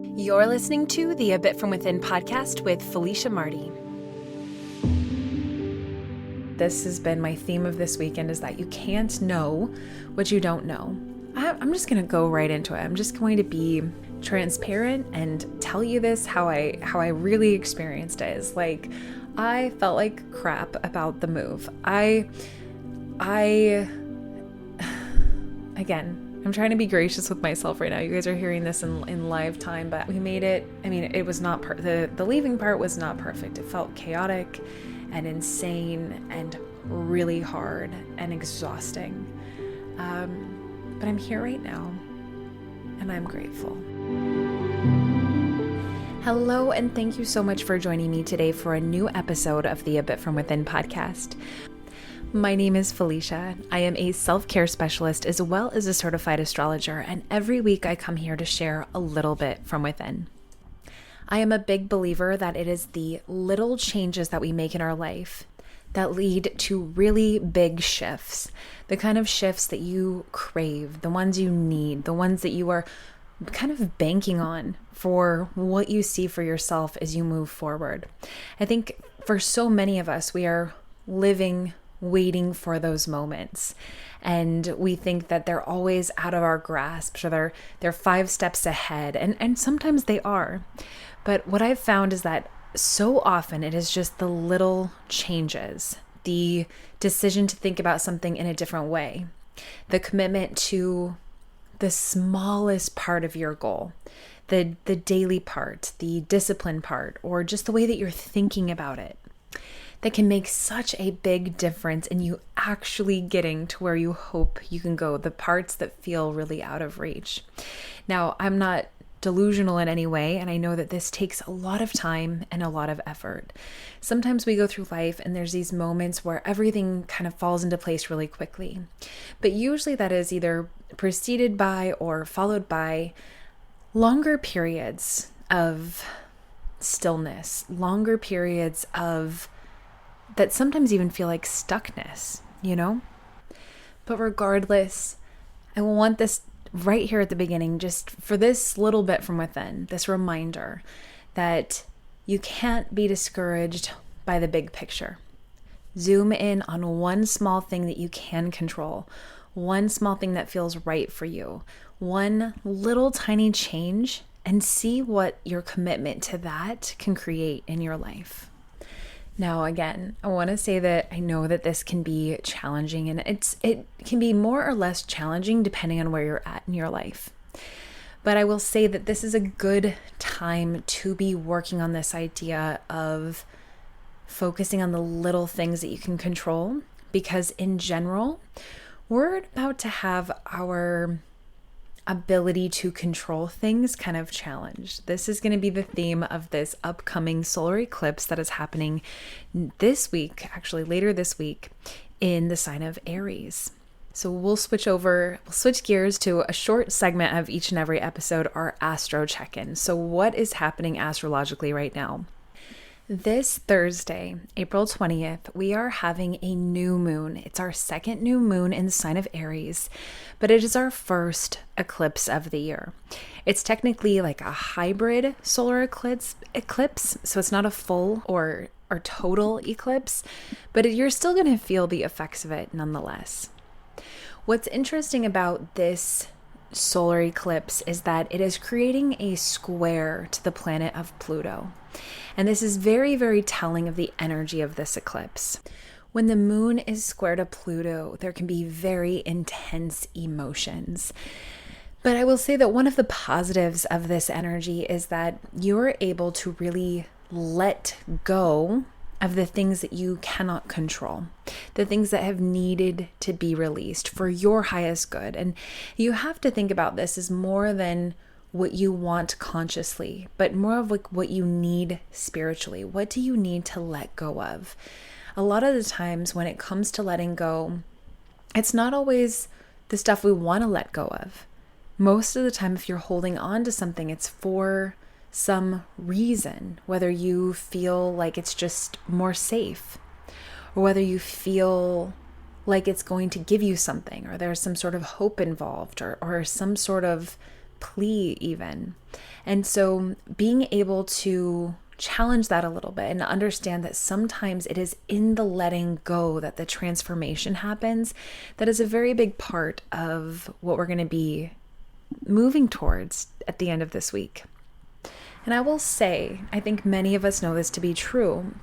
You're listening to the A Bit From Within podcast with Felicia Marty. This has been my theme of this weekend, is that you can't know what you don't know. I'm just going to go right into it. I'm just going to be transparent and tell you this, how I really experienced it. Is like, I felt like crap about the move. Again, I'm trying to be gracious with myself right now. You guys are hearing this in live time, but we made it. I mean, it was not the leaving part was not perfect. It felt chaotic and insane and really hard and exhausting. But I'm here right now and I'm grateful. Hello, and thank you so much for joining me today for a new episode of the A Bit From Within podcast. My name is Felicia. I am a self-care specialist as well as a certified astrologer, and every week I come here to share a little bit from within. I am a big believer that it is the little changes that we make in our life that lead to really big shifts, the kind of shifts that you crave, the ones you need, the ones that you are kind of banking on for what you see for yourself as you move forward. I think for so many of us, we are waiting for those moments. And we think that they're always out of our grasp, or they're 5 steps ahead. And sometimes they are. But what I've found is that so often it is just the little changes, the decision to think about something in a different way, the commitment to the smallest part of your goal, the daily part, the discipline part, or just the way that you're thinking about it, that can make such a big difference in you actually getting to where you hope you can go, the parts that feel really out of reach. Now, I'm not delusional in any way, and I know that this takes a lot of time and a lot of effort. Sometimes we go through life and there's these moments where everything kind of falls into place really quickly. But usually that is either preceded by or followed by longer periods of stillness, longer periods of that sometimes even feel like stuckness, you know? But regardless, I want this right here at the beginning, just for this little bit from within, this reminder that you can't be discouraged by the big picture. Zoom in on one small thing that you can control, one small thing that feels right for you, one little tiny change, and see what your commitment to that can create in your life. Now, again, I want to say that I know that this can be challenging, and it can be more or less challenging depending on where you're at in your life. But I will say that this is a good time to be working on this idea of focusing on the little things that you can control, because in general, we're about to have our ability to control things kind of challenged. This is going to be the theme of this upcoming solar eclipse that is happening this week, actually later this week, in the sign of Aries. So we'll switch gears to a short segment of each and every episode, our astro check-in. So what is happening astrologically right now? This Thursday, April 20th, we are having a new moon. It's our second new moon in the sign of Aries, but it is our first eclipse of the year. It's technically like a hybrid solar eclipse, so it's not a full or total eclipse, but you're still going to feel the effects of it nonetheless. What's interesting about this solar eclipse is that it is creating a square to the planet of Pluto. And this is very, very telling of the energy of this eclipse. When the moon is square to Pluto, there can be very intense emotions. But I will say that one of the positives of this energy is that you're able to really let go of the things that you cannot control, the things that have needed to be released for your highest good. And you have to think about this as more than what you want consciously, but more of like what you need spiritually. What do you need to let go of? A lot of the times when it comes to letting go, it's not always the stuff we want to let go of. Most of the time, if you're holding on to something, it's for some reason, whether you feel like it's just more safe, or whether you feel like it's going to give you something, or there's some sort of hope involved, or some sort of plea even. And so being able to challenge that a little bit and understand that sometimes it is in the letting go that the transformation happens, that is a very big part of what we're going to be moving towards at the end of this week. And I will say, I think many of us know this to be true,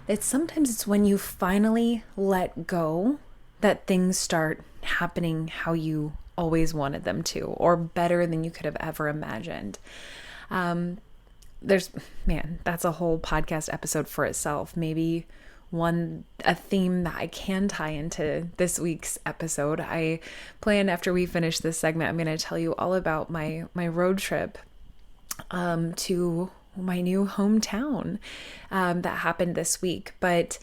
that sometimes it's when you finally let go that things start happening how you always wanted them to, or better than you could have ever imagined. That's a whole podcast episode for itself. Maybe a theme that I can tie into this week's episode. I plan after we finish this segment, I'm going to tell you all about my road trip to my new hometown that happened this week. But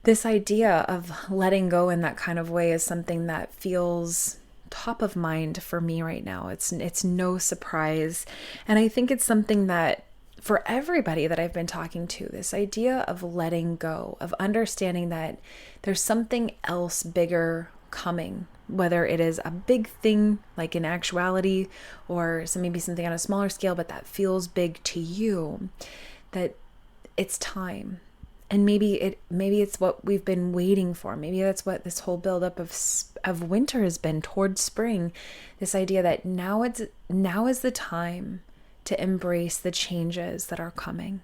this idea of letting go in that kind of way is something that feels top of mind for me right now. It's no surprise. And I think it's something that for everybody that I've been talking to, this idea of letting go, of understanding that there's something else bigger coming, whether it is a big thing like in actuality or maybe something on a smaller scale, but that feels big to you, that it's time. And maybe it's what we've been waiting for. Maybe that's what this whole buildup of winter has been towards spring. This idea that now is the time to embrace the changes that are coming.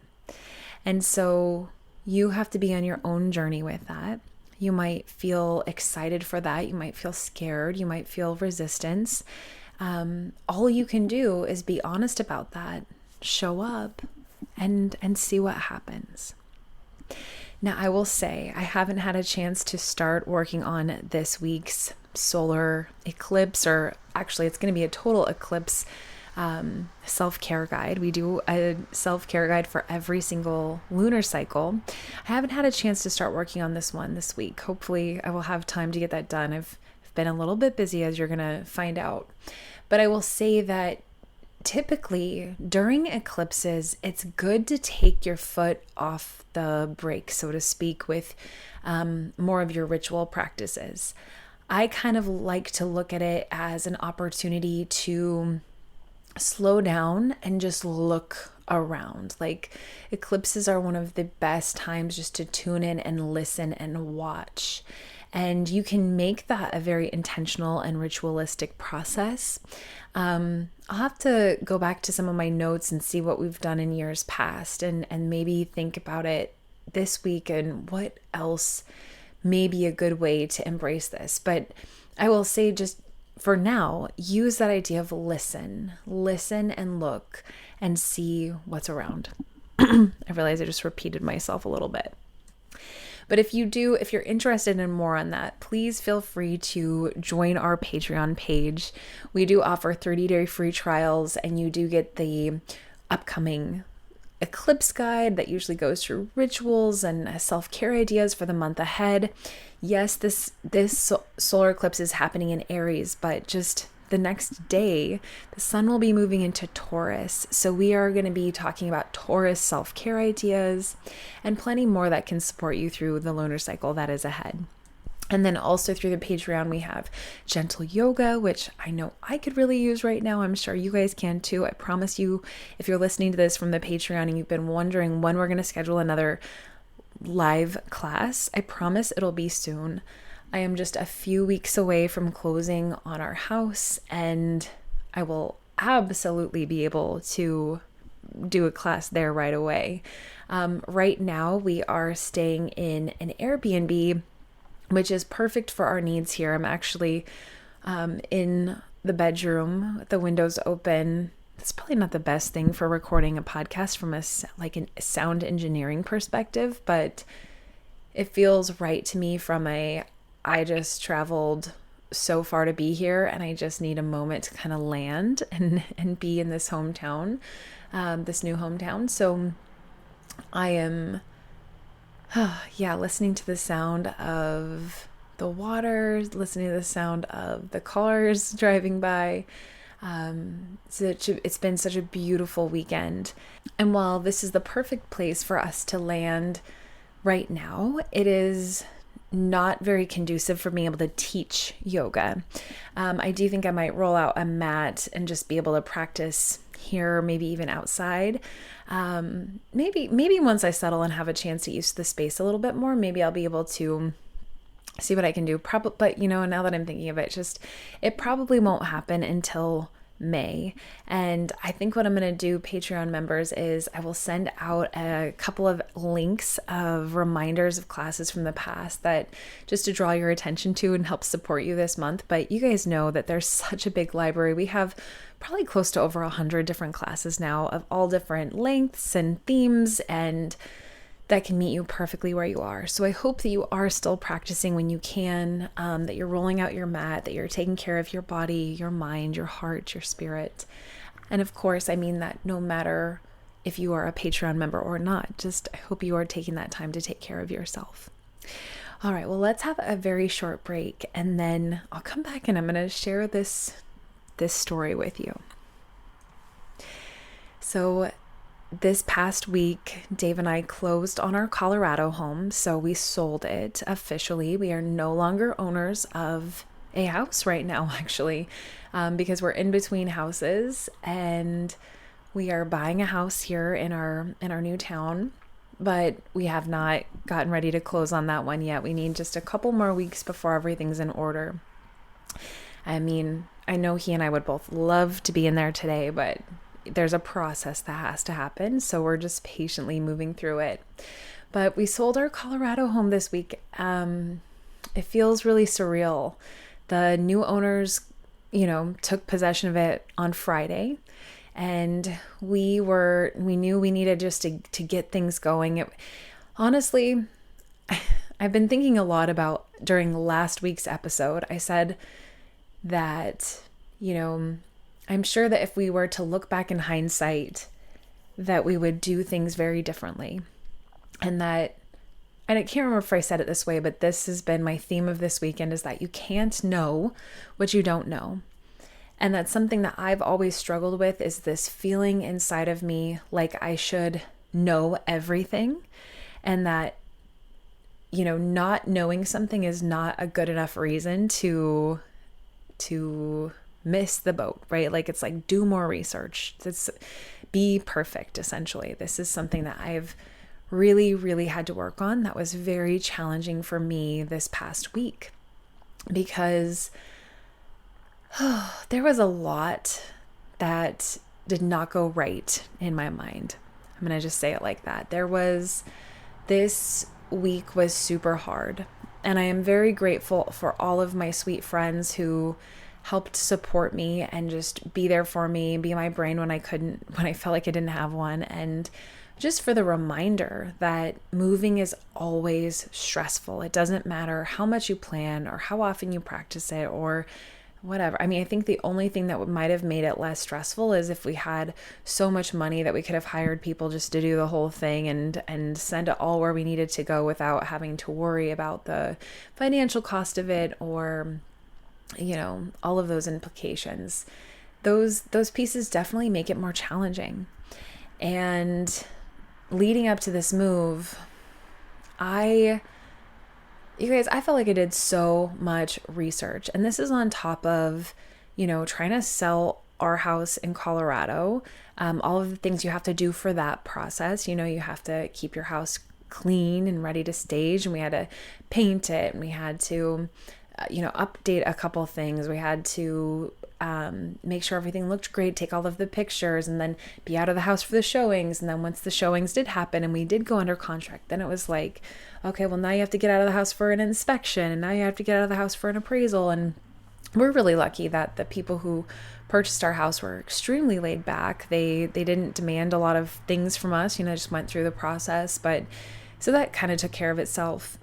And so you have to be on your own journey with that. You might feel excited for that. You might feel scared. You might feel resistance. All you can do is be honest about that, show up, and see what happens. Now, I will say I haven't had a chance to start working on this week's solar eclipse, or actually it's going to be a total eclipse self-care guide. We do a self-care guide for every single lunar cycle. I haven't had a chance to start working on this one this week. Hopefully I will have time to get that done. I've been a little bit busy, as you're going to find out. But I will say that typically during eclipses, it's good to take your foot off the brake, so to speak, with more of your ritual practices. I kind of like to look at it as an opportunity to slow down and just look around. Like, eclipses are one of the best times just to tune in and listen and watch. And you can make that a very intentional and ritualistic process. I'll have to go back to some of my notes and see what we've done in years past and maybe think about it this week and what else may be a good way to embrace this. But I will say, just for now, use that idea of listen and look and see what's around. I realize I just repeated myself a little bit. But if you're interested in more on that, please feel free to join our Patreon page. We do offer 30-day free trials, and you do get the upcoming eclipse guide that usually goes through rituals and self-care ideas for the month ahead. Yes, this solar eclipse is happening in Aries, but just the next day, the sun will be moving into Taurus. So we are going to be talking about Taurus self-care ideas and plenty more that can support you through the lunar cycle that is ahead. And then also through the Patreon, we have gentle yoga, which I know I could really use right now. I'm sure you guys can too. I promise you, if you're listening to this from the Patreon and you've been wondering when we're going to schedule another live class, I promise it'll be soon. I am just a few weeks away from closing on our house, and I will absolutely be able to do a class there right away. Right now, we are staying in an Airbnb, which is perfect for our needs here. I'm actually in the bedroom with the windows open. It's probably not the best thing for recording a podcast from a sound engineering perspective, but it feels right to me from I just traveled so far to be here, and I just need a moment to kind of land and be in this hometown, this new hometown. So I am, listening to the sound of the water, listening to the sound of the cars driving by. It's been such a beautiful weekend. And while this is the perfect place for us to land right now, it is not very conducive for being able to teach yoga. I do think I might roll out a mat and just be able to practice here, maybe even outside. Maybe once I settle and have a chance to use the space a little bit more, maybe I'll be able to see what I can do. Probably, but now that I'm thinking of it, it probably won't happen until May. And I think what I'm going to do, Patreon members, is I will send out a couple of links of reminders of classes from the past that just to draw your attention to and help support you this month. But you guys know that there's such a big library. We have probably close to over 100 different classes now of all different lengths and themes, and that can meet you perfectly where you are. So I hope that you are still practicing when you can, that you're rolling out your mat, that you're taking care of your body, your mind, your heart, your spirit. And of course, I mean that no matter if you are a Patreon member or not, I hope you are taking that time to take care of yourself. All right, well, let's have a very short break, and then I'll come back and I'm going to share this story with you. So this past week, Dave and I closed on our Colorado home, so we sold it officially. We are no longer owners of a house right now, actually, because we're in between houses, and we are buying a house here in our new town, but we have not gotten ready to close on that one yet. We need just a couple more weeks before everything's in order. I mean, I know he and I would both love to be in there today, but there's a process that has to happen, so we're just patiently moving through it. But we sold our Colorado home this week. It feels really surreal. The new owners, took possession of it on Friday, and we knew we needed just to get things going. Honestly, I've been thinking a lot about, during last week's episode, I said that, I'm sure that if we were to look back in hindsight, that we would do things very differently. And I can't remember if I said it this way, but this has been my theme of this weekend, is that you can't know what you don't know. And that's something that I've always struggled with, is this feeling inside of me like I should know everything, and that, not knowing something is not a good enough reason to miss the boat, right? Like, it's like, do more research. Be perfect, essentially. This is something that I've really, really had to work on. That was very challenging for me this past week, because there was a lot that did not go right in my mind. I'm going to just say it like that. This week was super hard, and I am very grateful for all of my sweet friends who helped support me and just be there for me, be my brain when I felt like I didn't have one. And just for the reminder that moving is always stressful. It doesn't matter how much you plan or how often you practice it or whatever. I mean, I think the only thing that might have made it less stressful is if we had so much money that we could have hired people just to do the whole thing and send it all where we needed to go without having to worry about the financial cost of it, or all of those implications. Those pieces definitely make it more challenging. And leading up to this move, I felt like I did so much research. And this is on top of, trying to sell our house in Colorado, all of the things you have to do for that process. You have to keep your house clean and ready to stage, and we had to paint it, and we had to update a couple things. We had to make sure everything looked great, take all of the pictures, and then be out of the house for the showings. And then once the showings did happen and we did go under contract, then it was like, okay, well, now you have to get out of the house for an inspection, and now you have to get out of the house for an appraisal. And we're really lucky that the people who purchased our house were extremely laid back. They didn't demand a lot of things from us, just went through the process. But so that kind of took care of itself.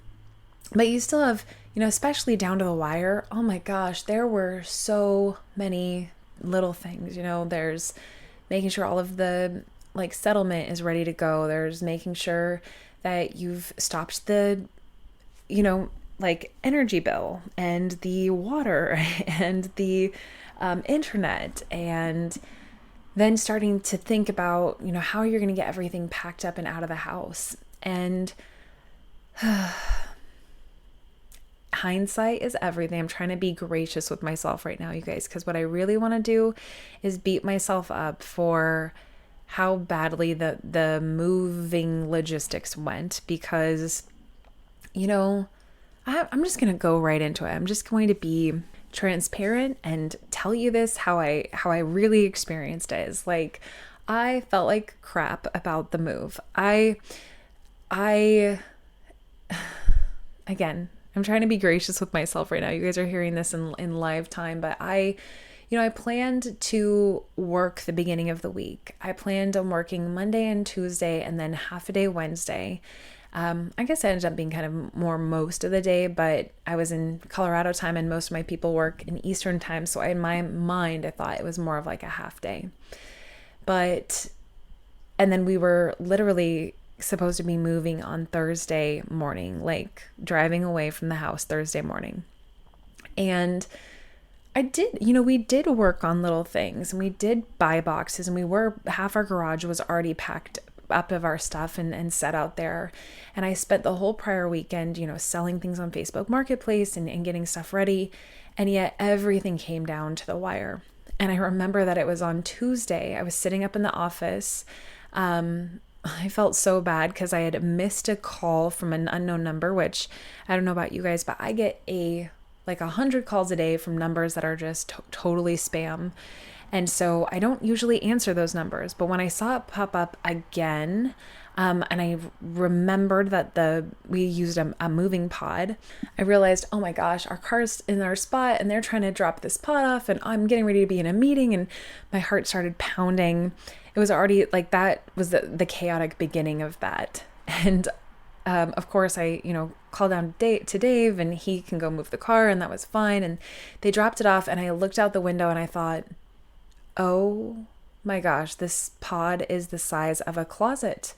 But you still have, especially down to the wire, oh my gosh, there were so many little things. There's making sure all of the settlement is ready to go. There's making sure that you've stopped the, energy bill and the water and the internet, and then starting to think about, how you're going to get everything packed up and out of the house. And hindsight is everything. I'm trying to be gracious with myself right now, you guys, because what I really want to do is beat myself up for how badly the moving logistics went, because, I'm just going to go right into it. I'm just going to be transparent and tell you this, how I really experienced it. Is like, I felt like crap about the move. I again, I'm trying to be gracious with myself right now. You guys are hearing this in live time, but I planned to work the beginning of the week. I planned on working Monday and Tuesday and then half a day Wednesday. I guess it ended up being kind of more most of the day, but I was in Colorado time and most of my people work in Eastern time. So in my mind, I thought it was more of like a half day. And then we were literally supposed to be moving on Thursday morning, like driving away from the house Thursday morning. And we did work on little things, and we did buy boxes, and half our garage was already packed up of our stuff and set out there. And I spent the whole prior weekend, selling things on Facebook Marketplace and getting stuff ready. And yet everything came down to the wire. And I remember that it was on Tuesday. I was sitting up in the office. I felt so bad because I had missed a call from an unknown number, which I don't know about you guys, but I get 100 calls a day from numbers that are just totally spam. And so I don't usually answer those numbers, but when I saw it pop up again, and I remembered that we used a moving pod, I realized, oh my gosh, our car's in our spot and they're trying to drop this pod off, and I'm getting ready to be in a meeting, and my heart started pounding. It was already like, that was the chaotic beginning of that. And of course, I, called down to Dave, and he can go move the car, and that was fine. And they dropped it off, and I looked out the window and I thought, oh my gosh, this pod is the size of a closet.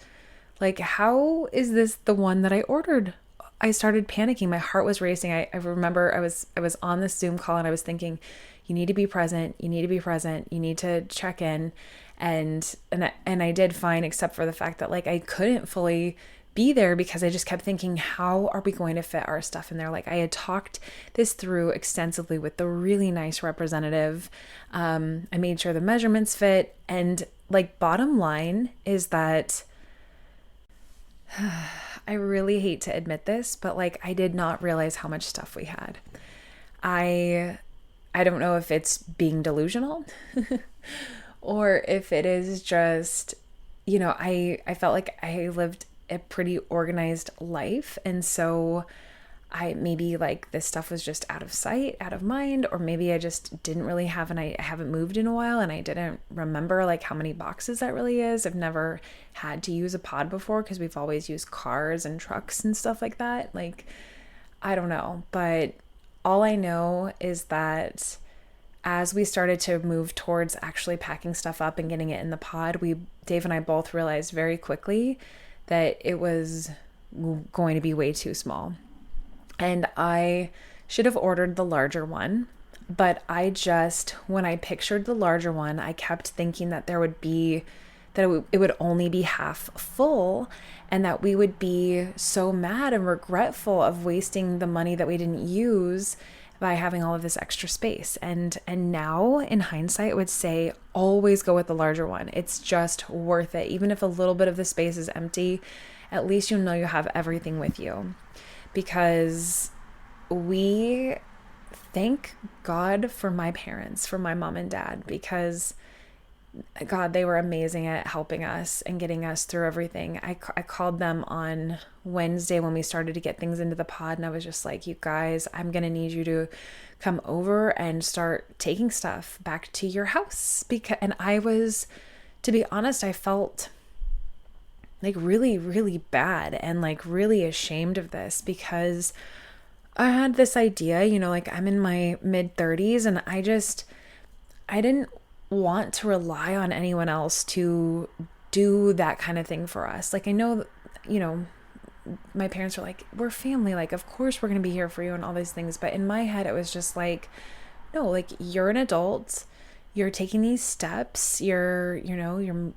Like, how is this the one that I ordered? I started panicking. My heart was racing. I remember I was on this Zoom call, and I was thinking, you need to be present. You need to be present. You need to check in. And I did fine, except for the fact that I couldn't fully be there because I just kept thinking, how are we going to fit our stuff in there? I had talked this through extensively with the really nice representative. I made sure the measurements fit. And bottom line is that I really hate to admit this, but I did not realize how much stuff we had. I don't know if it's being delusional or if it is just, I felt like I lived a pretty organized life. And so maybe this stuff was just out of sight, out of mind, or maybe I just didn't really I haven't moved in a while and I didn't remember how many boxes that really is. I've never had to use a pod before because we've always used cars and trucks and stuff like that. I don't know, but all I know is that as we started to move towards actually packing stuff up and getting it in the pod, Dave and I both realized very quickly that it was going to be way too small. And I should have ordered the larger one, but when I pictured the larger one, I kept thinking that it would only be half full, and that we would be so mad and regretful of wasting the money that we didn't use by having all of this extra space. And now in hindsight, I would say always go with the larger one. It's just worth it. Even if a little bit of the space is empty, at least you have everything with you. Because we thank God for my parents, for my mom and dad, because God, they were amazing at helping us and getting us through everything. I called them on Wednesday when we started to get things into the pod, and I was just like, you guys, I'm going to need you to come over and start taking stuff back to your house. And I was, to be honest, I felt really, really bad and really ashamed of this, because I had this idea, I'm in my mid 30s and I didn't want to rely on anyone else to do that kind of thing for us. I know, my parents were we're family. Of course we're going to be here for you and all these things. But in my head, it was just no, you're an adult. You're taking these steps. You're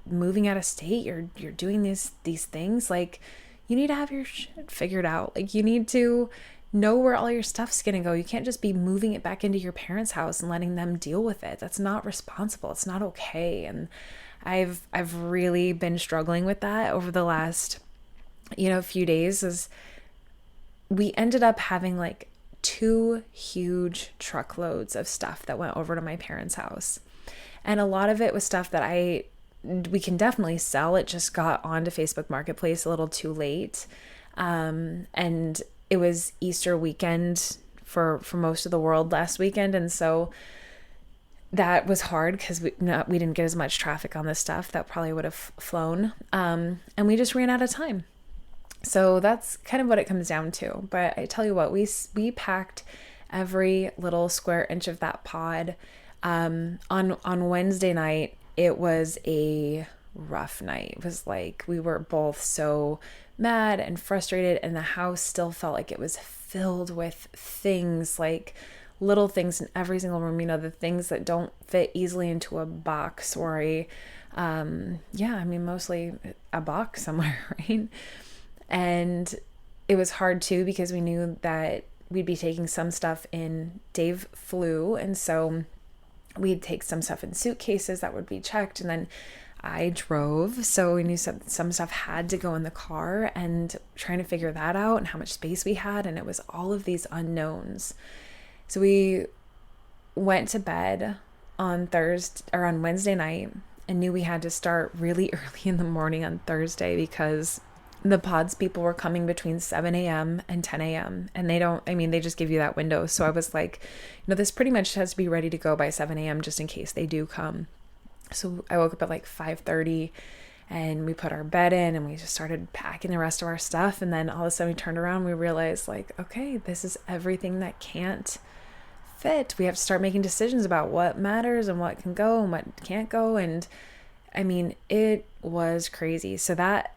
moving out of state. You're doing these things. You need to have your shit figured out. You need to, know where all your stuff's going to go. You can't just be moving it back into your parents' house and letting them deal with it. That's not responsible. It's not okay. And I've really been struggling with that over the last, few days. As we ended up having like 2 huge truckloads of stuff that went over to my parents' house. And a lot of it was stuff that we can definitely sell. It just got onto Facebook Marketplace a little too late. And it was Easter weekend for most of the world last weekend. And so that was hard because we didn't get as much traffic on this stuff that probably would have flown. And we just ran out of time. So that's kind of what it comes down to. But I tell you what, we packed every little square inch of that pod. On Wednesday night, it was a rough night. It was like we were both so mad and frustrated, and the house still felt like it was filled with things, like little things in every single room, the things that don't fit easily into a box or mostly a box somewhere, right? And it was hard too because we knew that we'd be taking some stuff in. Dave flew, and so we'd take some stuff in suitcases that would be checked, and then I drove, so we knew some stuff had to go in the car, and trying to figure that out and how much space we had, and it was all of these unknowns. So we went to bed on Wednesday night and knew we had to start really early in the morning on Thursday because the pods people were coming between 7 a.m. and 10 a.m. and they just give you that window. So I was like, this pretty much has to be ready to go by 7 a.m. just in case they do come. So I woke up at like 5:30 and we put our bed in and we just started packing the rest of our stuff. And then all of a sudden we turned around and we realized like, okay, this is everything that can't fit. We have to start making decisions about what matters and what can go and what can't go. And I mean, it was crazy. So that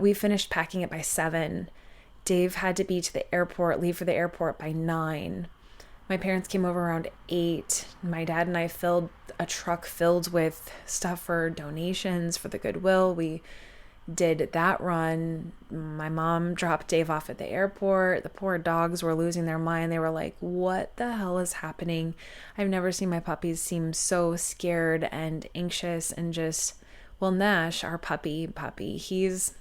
we finished packing it by 7. Dave had to leave for the airport by 9. My parents came over around 8. My dad and I filled a truck filled with stuff for donations for the Goodwill. We did that run. My mom dropped Dave off at the airport. The poor dogs were losing their mind. They were like, what the hell is happening? I've never seen my puppies seem so scared and anxious and just, Nash, our puppy, he's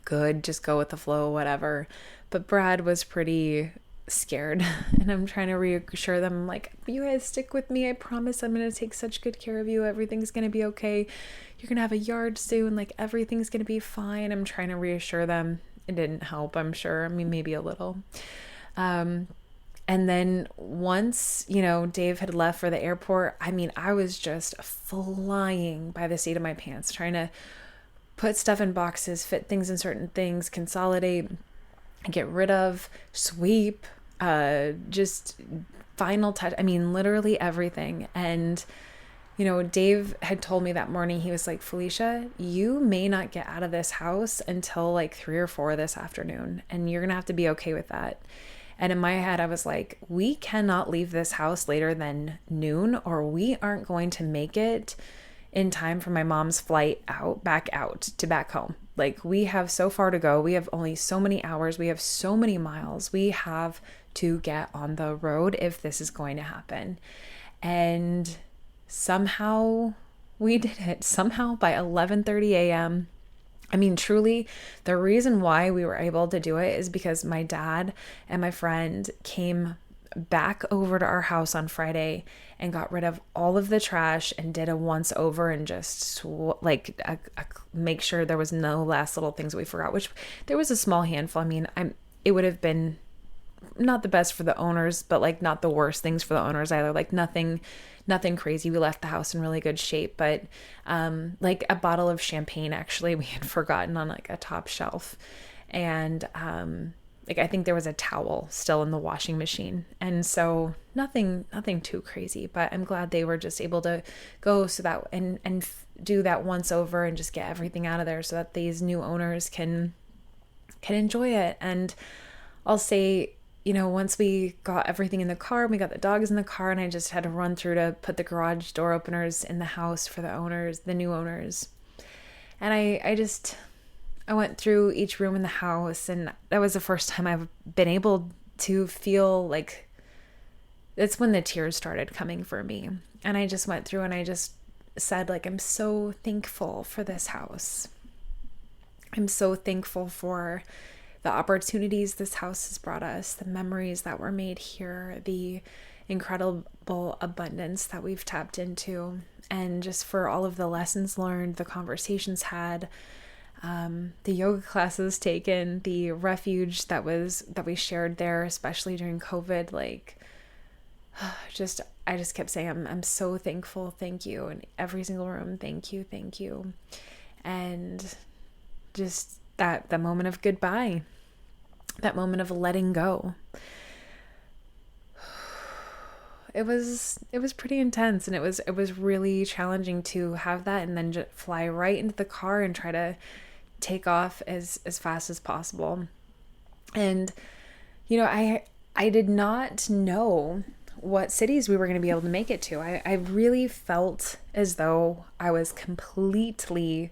good, just go with the flow, whatever. But Brad was pretty scared, and I'm trying to reassure them, like, you guys stick with me. I promise I'm going to take such good care of you. Everything's going to be okay. You're going to have a yard soon. Like, everything's going to be fine. I'm trying to reassure them. It didn't help, I'm sure. I mean, maybe a little. And then once, Dave had left for the airport, I was just flying by the seat of my pants, trying to put stuff in boxes, fit things in certain things, consolidate, get rid of, sweep, just final touch. Literally everything. And, Dave had told me that morning, he was like, Felicia, you may not get out of this house until like 3 or 4 this afternoon. And you're going to have to be okay with that. And in my head, I was like, we cannot leave this house later than noon, or we aren't going to make it in time for my mom's flight back home. Like, we have so far to go. We have only so many hours. We have so many miles. We have to get on the road if this is going to happen. And somehow we did it. Somehow by 11:30 a.m., truly, the reason why we were able to do it is because my dad and my friend came back over to our house on Friday and got rid of all of the trash and did a once over and just make sure there was no last little things we forgot, which there was a small handful. It would have been not the best for the owners, but like not the worst things for the owners either. Like nothing crazy. We left the house in really good shape, but like a bottle of champagne, actually, we had forgotten on like a top shelf. And I think there was a towel still in the washing machine. And so nothing too crazy, but I'm glad they were just able to go so that and do that once over and just get everything out of there so that these new owners can enjoy it. And I'll say, once we got everything in the car, we got the dogs in the car, and I just had to run through to put the garage door openers in the house for the new owners. And I went through each room in the house, and that was the first time I've been able to feel like that's when the tears started coming for me. And I just went through and I just said, like, I'm so thankful for this house. I'm so thankful for the opportunities this house has brought us, the memories that were made here, the incredible abundance that we've tapped into, and just for all of the lessons learned, the conversations had, the yoga classes taken, the refuge that we shared there, especially during COVID. Like, I just kept saying, I'm so thankful, thank you, in every single room, thank you, and just that moment of goodbye, that moment of letting go. It was pretty intense, and it was really challenging to have that and then just fly right into the car and try to take off as fast as possible. And I did not know what cities we were going to be able to make it to. I really felt as though I was completely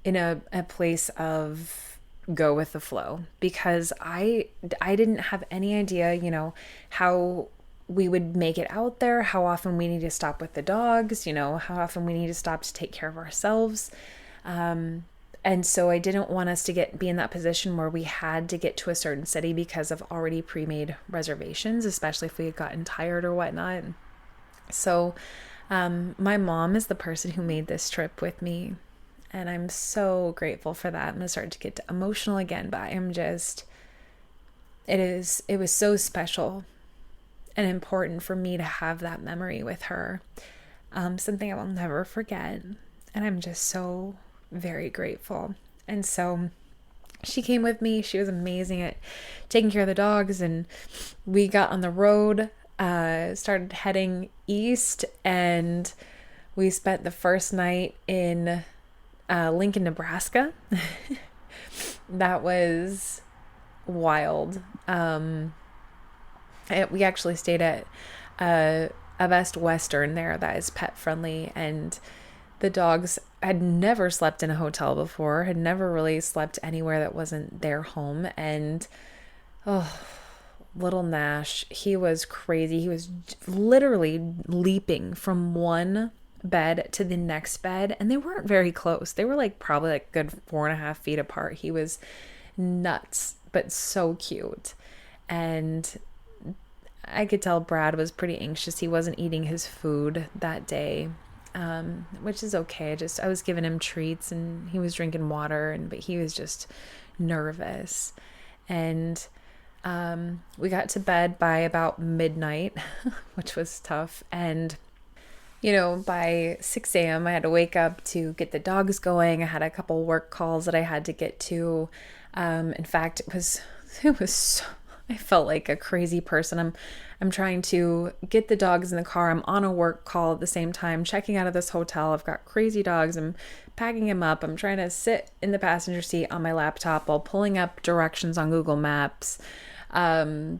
in a place of go with the flow, because I didn't have any idea, how we would make it out there, how often we need to stop with the dogs, how often we need to stop to take care of ourselves. And so I didn't want us to be in that position where we had to get to a certain city because of already pre-made reservations, especially if we had gotten tired or whatnot. So my mom is the person who made this trip with me, and I'm so grateful for that. I'm going to start to get emotional again, but it was so special and important for me to have that memory with her. Something I will never forget. And I'm just so very grateful. And so she came with me. She was amazing at taking care of the dogs. And we got on the road, started heading east, and we spent the first night in Lincoln, Nebraska. That was wild. We actually stayed at a Best Western there that is pet friendly, and the dogs had never slept in a hotel before, had never really slept anywhere that wasn't their home. And little Nash, he was crazy. He was literally leaping from one bed to the next bed, and they weren't very close. They were probably a good 4.5 feet apart. He was nuts, but so cute. And I could tell Brad was pretty anxious. He wasn't eating his food that day, which is okay. I was giving him treats, and he was drinking water, but he was just nervous. And we got to bed by about midnight, which was tough. And by 6 a.m. I had to wake up to get the dogs going. I had a couple work calls that I had to get to. In fact, it was so, I felt like a crazy person. I'm trying to get the dogs in the car. I'm on a work call at the same time, checking out of this hotel. I've got crazy dogs. I'm packing them up. I'm trying to sit in the passenger seat on my laptop while pulling up directions on Google Maps, while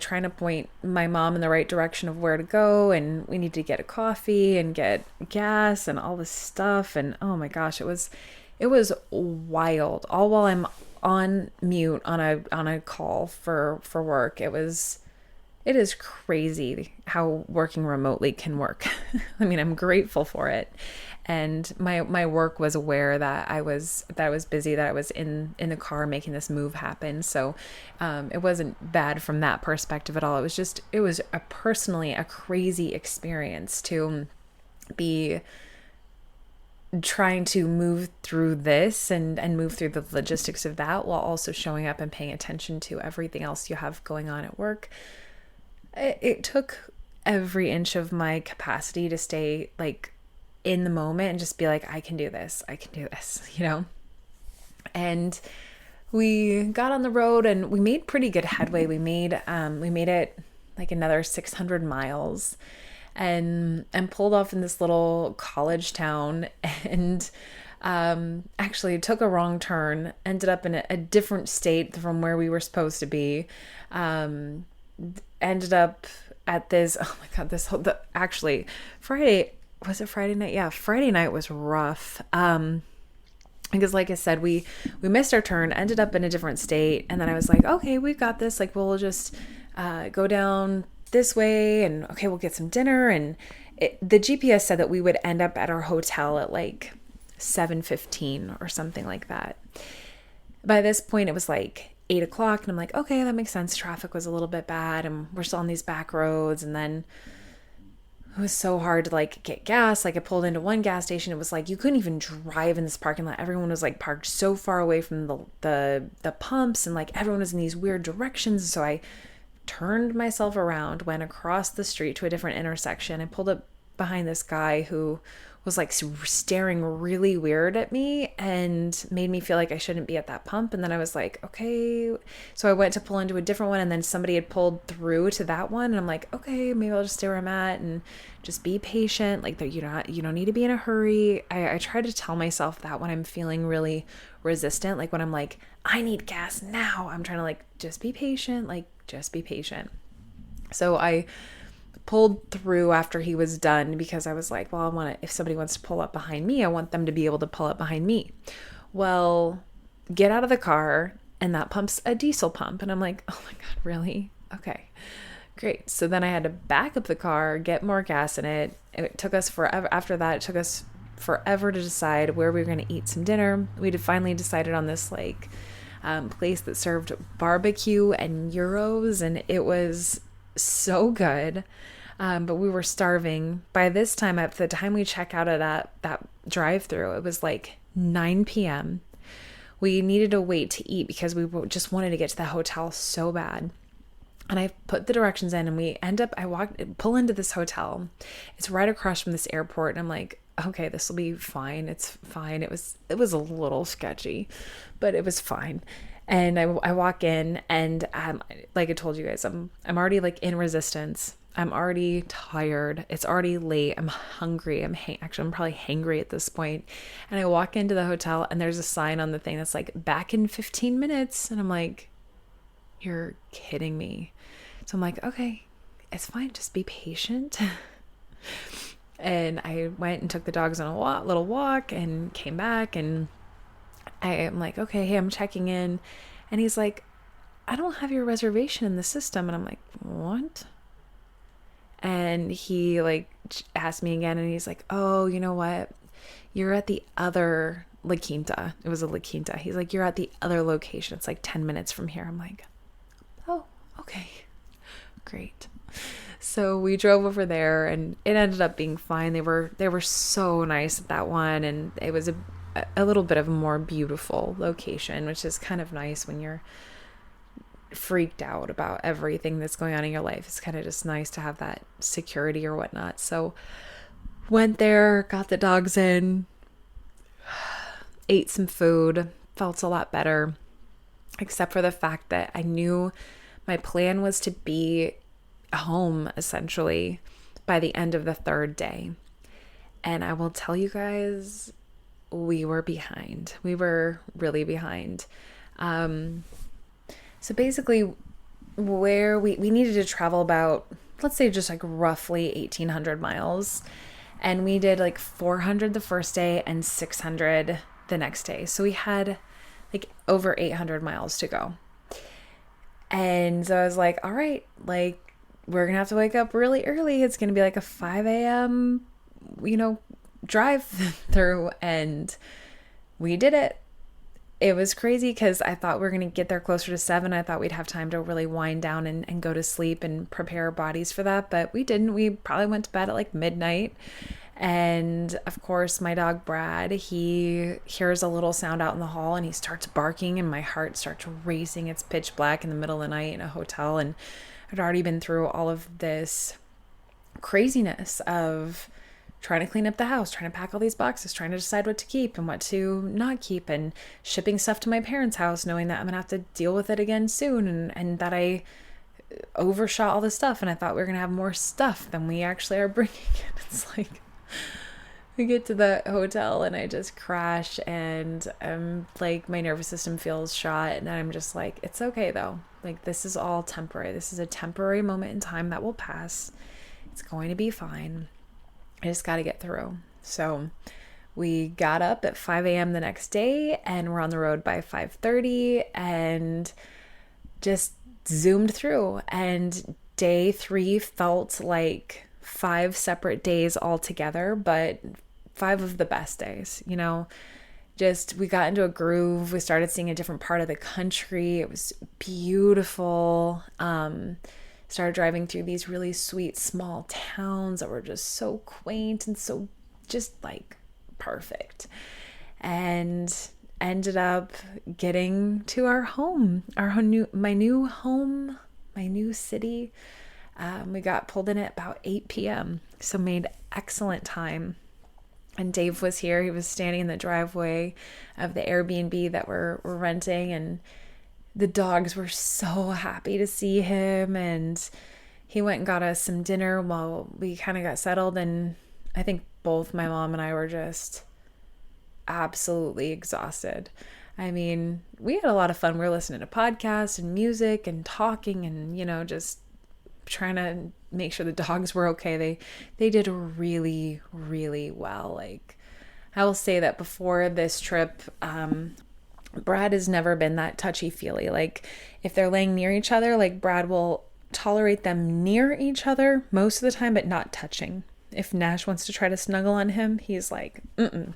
trying to point my mom in the right direction of where to go. And we need to get a coffee and get gas and all this stuff. And oh my gosh, it was wild. All while I'm on mute on a call for work. It is crazy how working remotely can work. I mean, I'm grateful for it. And my work was aware that I was busy, that I was in the car making this move happen. So it wasn't bad from that perspective at all. It was personally a crazy experience to be trying to move through this and move through the logistics of that while also showing up and paying attention to everything else you have going on at work. It took every inch of my capacity to stay in the moment and just be I can do this, And we got on the road and we made pretty good headway. We made it another 600 miles. And pulled off in this little college town, and actually took a wrong turn, ended up in a different state from where we were supposed to be. Ended up at this, oh my God, actually Friday, was it Friday night? Yeah, Friday night was rough. Because like I said, we missed our turn, ended up in a different state. And then I was like, okay, we've got this. Like, we'll just go down this way and okay, we'll get some dinner. And the GPS said that we would end up at our hotel at like 7:15 or something like that. By this point, it was like 8 o'clock. And I'm like, okay, that makes sense. Traffic was a little bit bad and we're still on these back roads. And then it was so hard to like get gas. Like I pulled into one gas station. It was like you couldn't even drive in this parking lot. Everyone was like parked so far away from the pumps, and like everyone was in these weird directions. So I turned myself around, went across the street to a different intersection. I pulled up behind this guy who was like staring really weird at me and made me feel like I shouldn't be at that pump. And then I was like, okay. So I went to pull into a different one, and then somebody had pulled through to that one. And I'm like, okay, maybe I'll just stay where I'm at and just be patient. Like you don't need to be in a hurry. I try to tell myself that when I'm feeling really resistant, like when I'm like, I need gas now, I'm trying to like, just be patient, like just be patient. So I pulled through after he was done because I was like, well, if somebody wants to pull up behind me, I want them to be able to pull up behind me. Well, get out of the car, and that pump's a diesel pump. And I'm like, oh my God, really? Okay, great. So then I had to back up the car, get more gas in it. It took us forever. After that, it took us forever to decide where we were going to eat some dinner. We finally decided on this like place that served barbecue and gyros, and it was so good. But we were starving. By this time, at the time we check out of that drive-through, it was like 9 p.m. We needed to wait to eat because we just wanted to get to the hotel so bad. And I put the directions in, and I pull into this hotel. It's right across from this airport. And I'm like, okay, this will be fine. It's fine. It was a little sketchy, but it was fine. And I walk in, and like I told you guys, I'm already like in resistance. I'm already tired. It's already late. I'm hungry. Actually, I'm probably hangry at this point. And I walk into the hotel, and there's a sign on the thing that's like, back in 15 minutes. And I'm like, you're kidding me. So I'm like, okay, it's fine. Just be patient. And I went and took the dogs on a little walk and came back, and I am like, okay, hey, I'm checking in. And he's like, I don't have your reservation in the system. And I'm like, what? And he like asked me again, and he's like, oh, you know what? You're at the other La Quinta. It was a La Quinta. He's like, you're at the other location. It's like 10 minutes from here. I'm like, oh, okay, great. So we drove over there, and it ended up being fine. They were so nice at that one, and it was a little bit of a more beautiful location, which is kind of nice when you're freaked out about everything that's going on in your life. It's kind of just nice to have that security or whatnot. So went there, got the dogs in, ate some food, felt a lot better, except for the fact that I knew my plan was to be home essentially by the end of the third day. And I will tell you guys, we were behind. We were really behind. So basically where we needed to travel about, let's say just like roughly 1,800 miles. And we did like 400 the first day and 600 the next day. So we had like over 800 miles to go. And so I was like, all right, like we're going to have to wake up really early. It's going to be like a 5 a.m., drive through. And we did it. It was crazy because I thought we were going to get there closer to 7. I thought we'd have time to really wind down and go to sleep and prepare our bodies for that. But we didn't. We probably went to bed at like midnight. And of course, my dog Brad, he hears a little sound out in the hall and he starts barking, and my heart starts racing. It's pitch black in the middle of the night in a hotel. And I'd already been through all of this craziness of trying to clean up the house, trying to pack all these boxes, trying to decide what to keep and what to not keep, and shipping stuff to my parents' house, knowing that I'm going to have to deal with it again soon, and that I overshot all this stuff, and I thought we were going to have more stuff than we actually are bringing in. It's like, we get to the hotel and I just crash, and I'm like, my nervous system feels shot, and I'm just like, it's okay though. Like, this is all temporary. This is a temporary moment in time that will pass. It's going to be fine. I just got to get through. So We got up at 5 a.m. the next day and we're on the road by 5:30 and just zoomed through. And day 3 felt like 5 separate days all together, but 5 of the best days, just we got into a groove. We started seeing a different part of the country. It was beautiful. Started driving through these really sweet small towns that were just so quaint and so just like perfect. And ended up getting to our home, my new home, my new city. We got pulled in at about 8 p.m. So made excellent time. And Dave was here. He was standing in the driveway of the Airbnb that we're renting. And the dogs were so happy to see him. And he went and got us some dinner while we kind of got settled. And I think both my mom and I were just absolutely exhausted. I mean, we had a lot of fun. We were listening to podcasts and music and talking and, just trying to make sure the dogs were okay. They did really, really well. Like, I will say that before this trip, Brad has never been that touchy-feely. Like, if they're laying near each other, like, Brad will tolerate them near each other most of the time, but not touching. If Nash wants to try to snuggle on him, he's like, mm-mm.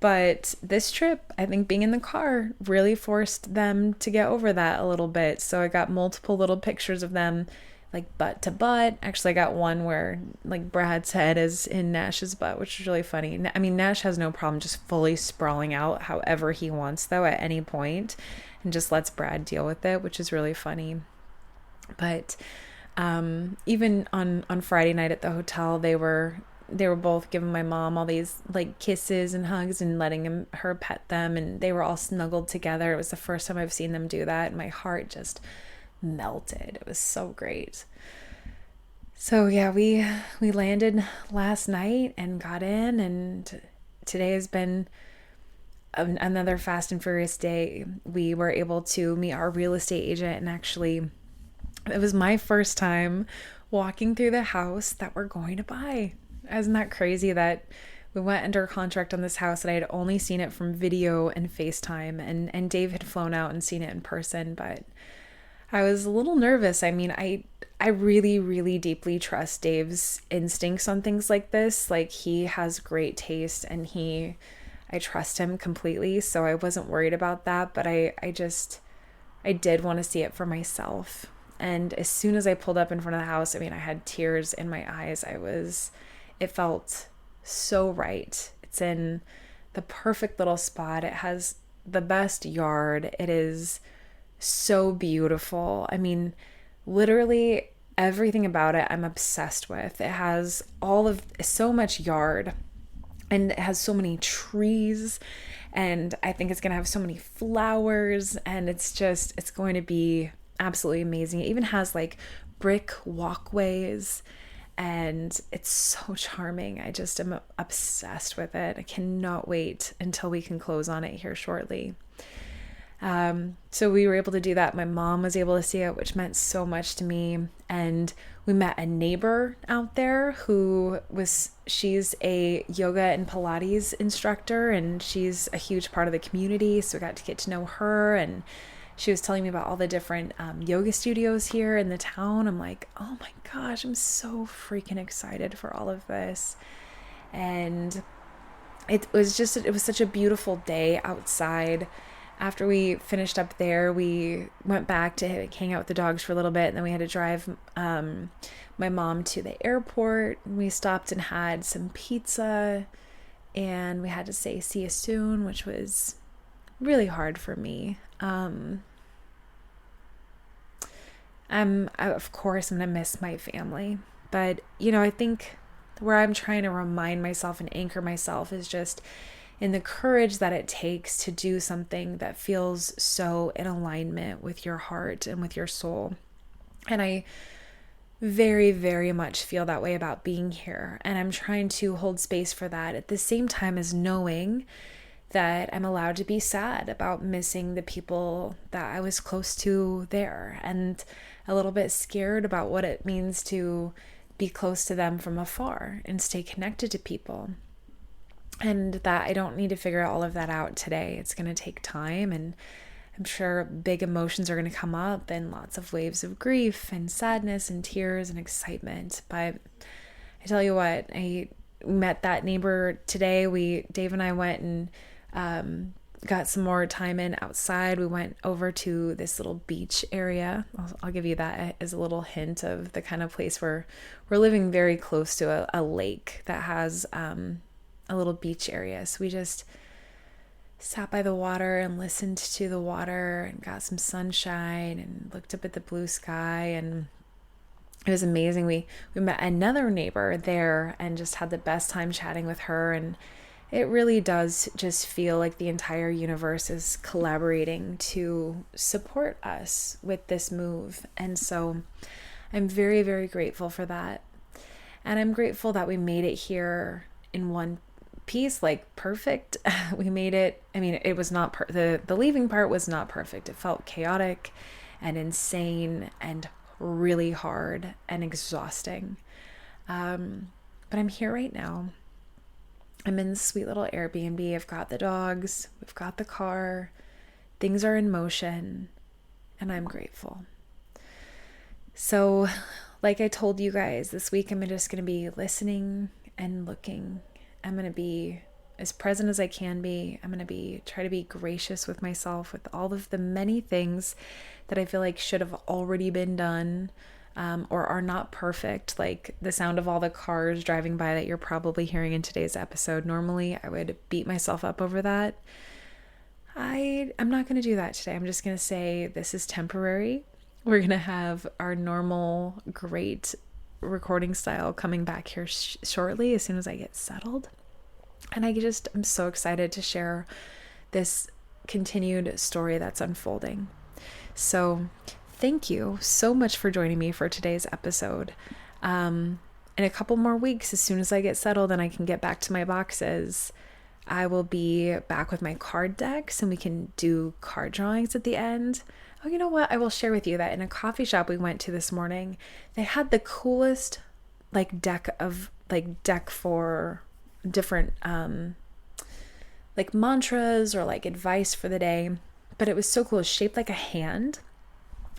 But this trip, I think being in the car really forced them to get over that a little bit. So I got multiple little pictures of them like butt to butt. Actually, I got one where like Brad's head is in Nash's butt, which is really funny. I mean, Nash has no problem just fully sprawling out however he wants though at any point and just lets Brad deal with it, which is really funny. But even on Friday night at the hotel, they were both giving my mom all these like kisses and hugs and letting her pet them, and they were all snuggled together. It was the first time I've seen them do that, and my heart just melted. It was so great. So yeah, we landed last night and got in, and today has been another fast and furious day. We were able to meet our real estate agent, and actually it was my first time walking through the house that we're going to buy. Isn't that crazy that we went under contract on this house and I had only seen it from video and FaceTime, and Dave had flown out and seen it in person, but I was a little nervous. I mean, I really, really deeply trust Dave's instincts on things like this. Like, he has great taste and I trust him completely. So I wasn't worried about that, but I did want to see it for myself. And as soon as I pulled up in front of the house, I mean, I had tears in my eyes. It felt so right. It's in the perfect little spot. It has the best yard. It is so beautiful. I mean, literally everything about it I'm obsessed with. It has so much yard, and it has so many trees, and I think it's going to have so many flowers, and it's going to be absolutely amazing. It even has like brick walkways, and it's so charming. I just am obsessed with it. I cannot wait until we can close on it here shortly. So we were able to do that. My mom was able to see it, which meant so much to me. And we met a neighbor out there she's a yoga and Pilates instructor, and she's a huge part of the community. So we got to get to know her, and she was telling me about all the different yoga studios here in the town. I'm like, oh my gosh, I'm so freaking excited for all of this. And it was such a beautiful day outside. After we finished up there, we went back to hang out with the dogs for a little bit, and then we had to drive my mom to the airport. We stopped and had some pizza, and we had to say see you soon, which was really hard for me. Of course, I'm going to miss my family, but I think where I'm trying to remind myself and anchor myself is just in the courage that it takes to do something that feels so in alignment with your heart and with your soul. And I very, very much feel that way about being here. And I'm trying to hold space for that at the same time as knowing that I'm allowed to be sad about missing the people that I was close to there, and a little bit scared about what it means to be close to them from afar and stay connected to people. and that I don't need to figure all of that out today. It's going to take time, and I'm sure big emotions are going to come up and lots of waves of grief and sadness and tears and excitement. But I tell you what, I met that neighbor today. Dave and I went and got some more time in outside. We went over to this little beach area. I'll give you that as a little hint of the kind of place where we're living very close to a lake that has a little beach area. So we just sat by the water and listened to the water and got some sunshine and looked up at the blue sky, and it was amazing. We met another neighbor there and just had the best time chatting with her, and it really does just feel like the entire universe is collaborating to support us with this move. And so I'm very, very grateful for that. And I'm grateful that we made it here in one piece, like perfect. We made it. I mean, it was not the leaving part was not perfect. It felt chaotic and insane and really hard and exhausting. But I'm here right now. I'm in this sweet little Airbnb. I've got the dogs, we've got the car, things are in motion, and I'm grateful. So, like I told you guys, this week I'm just going to be listening and looking. I'm going to be as present as I can be. I'm going to try to be gracious with myself with all of the many things that I feel like should have already been done, or are not perfect, like the sound of all the cars driving by that you're probably hearing in today's episode. Normally, I would beat myself up over that. I'm not going to do that today. I'm just going to say this is temporary. We're going to have our normal, great recording style coming back here shortly as soon as I get settled. And I'm so excited to share this continued story that's unfolding. So thank you so much for joining me for today's episode. In a couple more weeks, as soon as I get settled and I can get back to my boxes, I will be back with my card decks and we can do card drawings at the end. Oh, you know what? I will share with you that in a coffee shop we went to this morning, they had the coolest deck for different mantras or advice for the day. But it was so cool. It's shaped like a hand,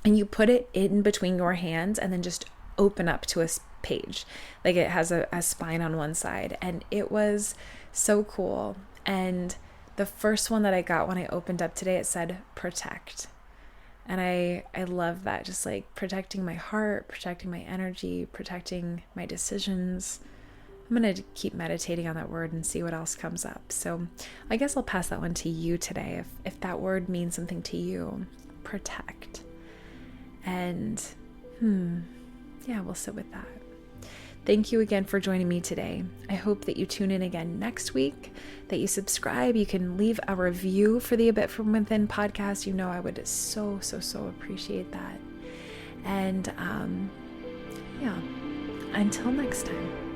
and you put it in between your hands and then just open up to a page. Like it has a spine on one side, and it was so cool. And the first one that I got when I opened up today, it said protect. And I love that, just protecting my heart, protecting my energy, protecting my decisions. I'm going to keep meditating on that word and see what else comes up. So I guess I'll pass that one to you today. If that word means something to you, protect. And we'll sit with that. Thank you again for joining me today. I hope that you tune in again next week, that you subscribe. You can leave a review for the A Bit From Within podcast. You know I would so appreciate that. And until next time.